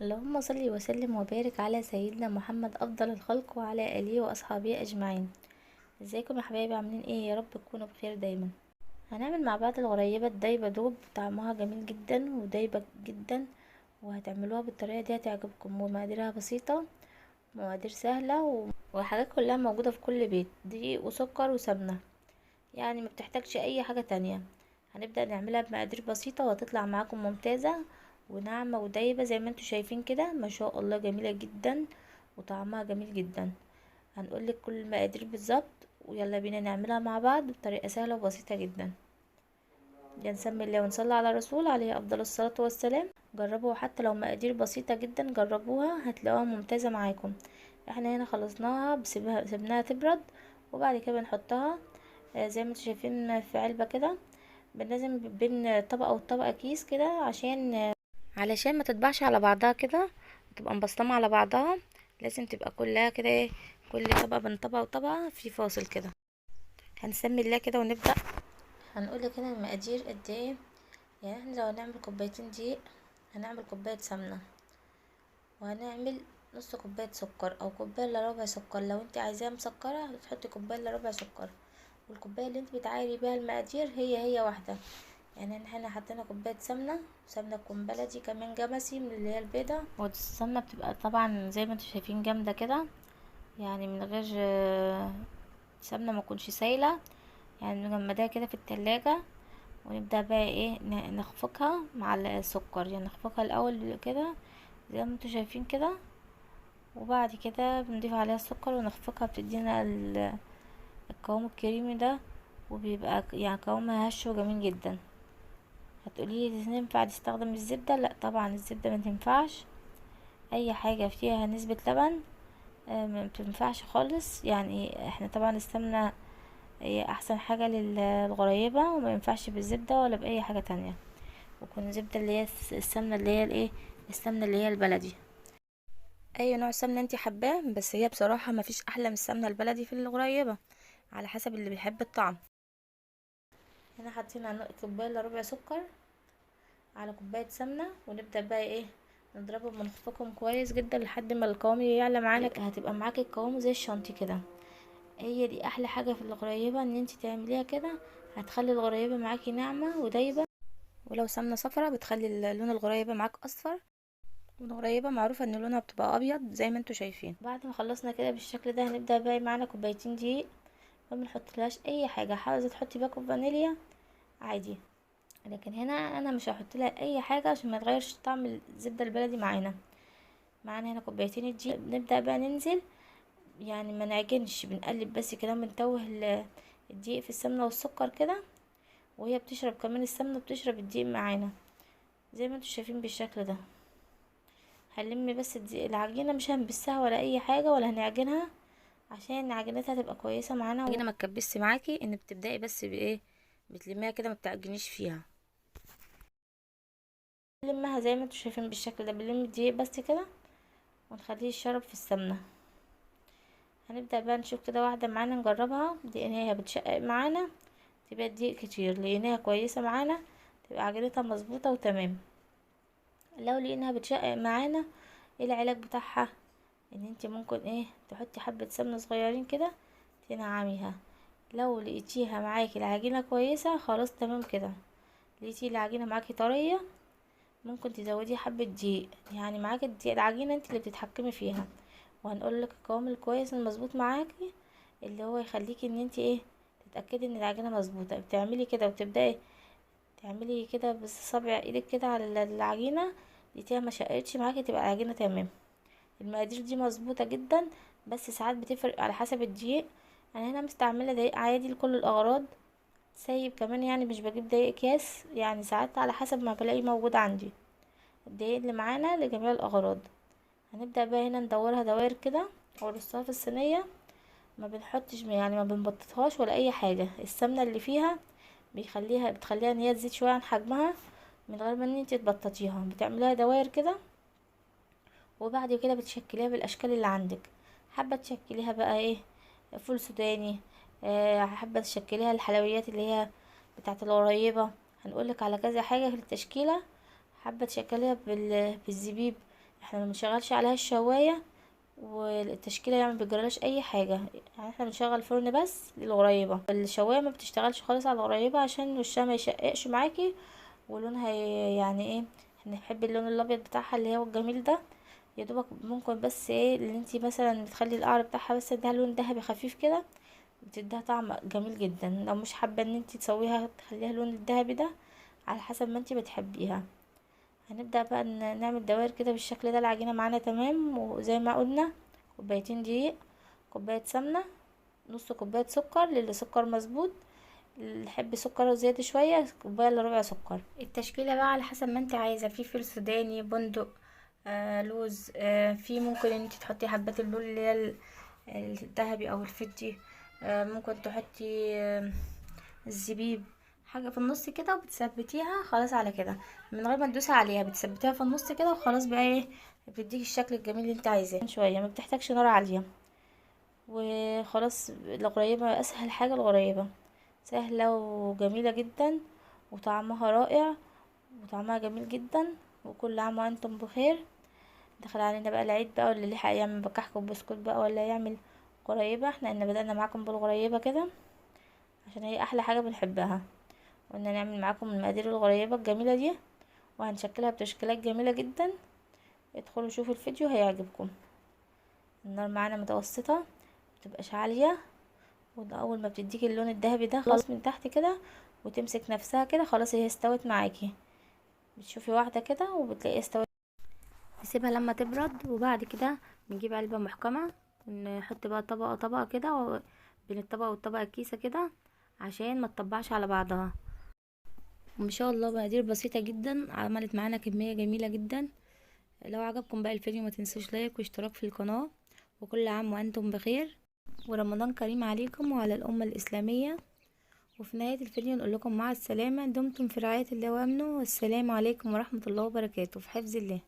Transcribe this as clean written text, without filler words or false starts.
اللهم صل وسلم وبارك على سيدنا محمد افضل الخلق وعلى اله واصحابه اجمعين. ازيكم يا حبايبي؟ عاملين ايه؟ يا رب تكونوا بخير دايما. هنعمل مع بعض الغريبه الدايبه دوب، طعمها جميل جدا ودايبه جدا، وهتعملوها بالطريقه دي هتعجبكم، ومقاديرها بسيطه، مقادير سهله وحاجات كلها موجوده في كل بيت، دقيق وسكر وسمنه، يعني ما بتحتاجش اي حاجه تانية. هنبدأ نعملها بمقادير بسيطة وهتطلع معاكم ممتازة وناعمة ودايبة زي ما انتوا شايفين كده، ما شاء الله جميلة جدا وطعمها جميل جدا. هنقولك كل المقادير بالظبط، ويلا بينا نعملها مع بعض بطريقة سهلة وبسيطة جدا. يا نسمي الله ونصلي على الرسول عليه افضل الصلاة والسلام. جربوا، حتى لو مقادير بسيطة جدا جربوها هتلاقوها ممتازة معاكم. احنا هنا خلصناها، سيبناها تبرد، وبعد كده بنحطها زي ما انتوا شايفين في علبة كده. لازم بين طبقة والطبقة كيس كده، علشان ما تطبعش على بعضها كده وتبقى مبسطمة على بعضها. لازم تبقى كلها كده ايه، كل طبقة بين طبقة وطبقة في فاصل كده. هنسمي الله كده ونبدأ. هنقول كده المقادير قد ايه. يعني احنا لو هنعمل كوبايتين دقيق هنعمل كوباية سمنة، وهنعمل نص كوباية سكر او كوباية الا ربع سكر. لو انت عايزاها مسكرة هتحطي كوباية الا ربع سكر، والكوباية اللي انت بتعايري بيها المقادير هي واحدة. يعني احنا حطينا كوباية سمنة تكون بلدي كمان جمسي من اللي هي البيضة، والسمنة بتبقى طبعا زي ما انتوا شايفين جامدة كده، يعني من غير سمنة ما تكونش سايلة، يعني نجمدها كده في التلاجة. ونبدأ بقى ايه نخفقها مع السكر، يعني نخفقها الاول كده زي ما انتوا شايفين كده، وبعد كده بنضيف عليها السكر ونخفقها، بتدينا القوام الكريمي ده، وبيبقى يعني قوامها هش وجميل جدا. هتقولي لي ينفع تستخدم الزبدة؟ لا طبعا الزبدة ما تنفعش، اي حاجة فيها نسبة لبن ما بتنفعش خالص. يعني احنا طبعا السمنة هي احسن حاجة للغريبة، وما ينفعش بالزبدة ولا باي حاجة تانية، وكون زبدة اللي هي السمنة اللي هي الايه، السمنة اللي هي البلدي. اي نوع سمنة انت حباه، بس هي بصراحة ما فيش احلى من السمنة البلدي في الغريبة، على حسب اللي بيحب الطعم. هنا حطينا كوباية الا ربع سكر على كوباية سمنة، ونبدأ بقى ايه نضربهم ونخفقهم كويس جدا لحد ما القوام يعلى معانا، هتبقى معاكي القوام زي الشانتي كده. هي دي احلى حاجة في الغريبة، ان انت تعمليها كده هتخلي الغريبة معاكي ناعمة ودايبة. ولو سمنة صفرة بتخلي لون الغريبة معاك اصفر، والغريبة معروفة ان لونها بتبقى ابيض زي ما انتوا شايفين. بعد ما خلصنا كده بالشكل ده هنبدأ بقى معانا كوبايتين دقيق، ما بنحطلهاش اي حاجة. حاولي تحطي باكو فانيليا عادي، لكن هنا انا مش هحط لها اي حاجه عشان ما يتغيرش طعم الزبده البلدي معانا. هنا كوبايتين الدقيق، نبدا بقى ننزل، يعني ما نعجنش، بنقلب بس كده، بنتوه الدقيق في السمنه والسكر كده، وهي بتشرب كمان السمنه بتشرب الدقيق معانا زي ما انتوا شايفين بالشكل ده. هنلم بس العجينه، مش هنبسها ولا اي حاجه ولا هنعجنها، عشان عجينتها تبقى كويسه معانا العجينه ما تكبسش معاكي، ان بتبداي بس بايه، بتلميها كده ما بتعجنيش فيها. نلمها زي ما انتوا شايفين بالشكل ده، بنلم الدقيق بس كده ونخليه يشرب في السمنة. هنبدأ بقى نشوف كده واحدة معانا نجربها، لقيناها بتشقق معانا تبقى دقيق كتير، لقيناها كويسة معانا تبقى عجينتها مظبوطة وتمام. لو لقيناها بتشقق معانا، ايه العلاج بتاعها؟ ان انت ممكن ايه تحطي حبة سمنة صغيرين كده تنعميها. لو لقيتيها معاكي العجينة كويسة خلاص تمام كده. لقيتي العجينة معاكي طرية، ممكن تزودي حبة دقيق، يعني معاكي الدقيق العجينة انت اللي بتتحكمي فيها. وهنقول لك القوام الكويس المظبوط معاكي اللي هو يخليكي ان انت ايه تتاكدي ان العجينه مظبوطه. بتعملي كده وتبداي تعملي كده بصابع ايدك كده على العجينه، لقيتيها ما شقتش معاكي تبقى العجينه تمام. المقادير دي مظبوطه جدا، بس ساعات بتفرق على حسب الدقيق. انا هنا مستعمله دقيق عادي لكل الاغراض، سايب كمان، يعني مش بجيب دقيق اكياس، يعني ساعات على حسب ما بلاقي موجود عندي الدقيق اللي معانا لجميع الاغراض. هنبدأ بقى هنا ندورها دوائر كده ونرصها في الصينية. ما بنحطش، يعني ما بنبططهاش ولا اي حاجة، السمنة اللي فيها بتخليها ان هي تزيد شوية عن حجمها من غير ما ان انت تبططيها. بتعمليها دوائر كده، وبعد كده بتشكليها بالاشكال اللي عندك. حابة تشكليها بقى ايه، فول سوداني، حابة تشكليها الحلويات اللي هي بتاعت القريبة. هنقولك على كذا حاجة في التشكيلة. حابة تشكليها بالزبيب، احنا ما بنشغلش عليها الشوايه، والتشكيله يعني ما بيجرالهاش اي حاجه. يعني احنا بنشغل الفرن بس للغريبه، الشوايه ما بتشتغلش خالص على الغريبه عشان وشها ما يشققش معاكي، ولونها يعني ايه، احنا بنحب اللون الابيض بتاعها اللي هو الجميل ده. يا دوبك ممكن بس ايه اللي انتي مثلا بتخلي القعر بتاعها بس اديها لون ذهبي خفيف كده، بتديها طعم جميل جدا. لو مش حابه ان انتي تسويها تخليها اللون الذهبي ده، على حسب ما انتي بتحبيها. هنبدأ بقى نعمل دوائر كده بالشكل ده. العجينة معانا تمام، وزي ما قلنا كوبايتين دقيق، كوباية سمنة، نص كوباية سكر للي سكر مظبوط، اللي يحب سكر زيادة شوية كوباية الا ربع سكر. التشكيلة بقى على حسب ما انت عايزة، في فول سوداني، بندق، لوز، في ممكن ان انت تحطي حبات اللون اللي هي الذهبي او الفضي، ممكن تحطي الزبيب، حاجة في النص كده، وبتثبتيها خلاص على كده من غير ما تدوسي عليها، بتثبتيها في النص كده وخلاص بقى ايه، بتديكي الشكل الجميل اللي انت عايزاه. شوية ما بتحتاجش نار عالية، وخلاص. الغريبة اسهل حاجة، الغريبة سهلة وجميلة جدا، وطعمها رائع، وطعمها جميل جدا. وكل عام وانتم بخير. دخل علينا بقى العيد بقى، واللي ليه حق يعمل بكحك وبسكوت بقى ولا يعمل غريبة. احنا ان بدأنا معاكم بالغريبة كده عشان هي احلى حاجة بنحبها. قلنا نعمل معاكم المقادير الغريبة الجميلة دي، وهنشكلها بتشكيلات جميلة جدا. ادخلوا شوفوا الفيديو هيعجبكم. النار معانا متوسطة، متبقاش عالية، وده اول ما بتديكي اللون الذهبي ده خلاص من تحت كده وتمسك نفسها كده، خلاص هي استوت معاكي. بتشوفي واحدة كده وبتلاقيها استوت. نسيبها لما تبرد، وبعد كده بنجيب علبة محكمة ونحط بقى طبقة طبقة كده بين الطبقة والطبقة الكيسة كده عشان ما تطبعش على بعضها. وان شاء الله مقادير بسيطة جدا عملت معانا كمية جميلة جدا. لو عجبكم بقى الفيديو ما تنسوش لايك واشتراك في القناة، وكل عام وانتم بخير، ورمضان كريم عليكم وعلى الأمة الإسلامية. وفي نهاية الفيديو نقول لكم مع السلامة، دمتم في رعاية الله وأمنه، والسلام عليكم ورحمة الله وبركاته، في حفظ الله.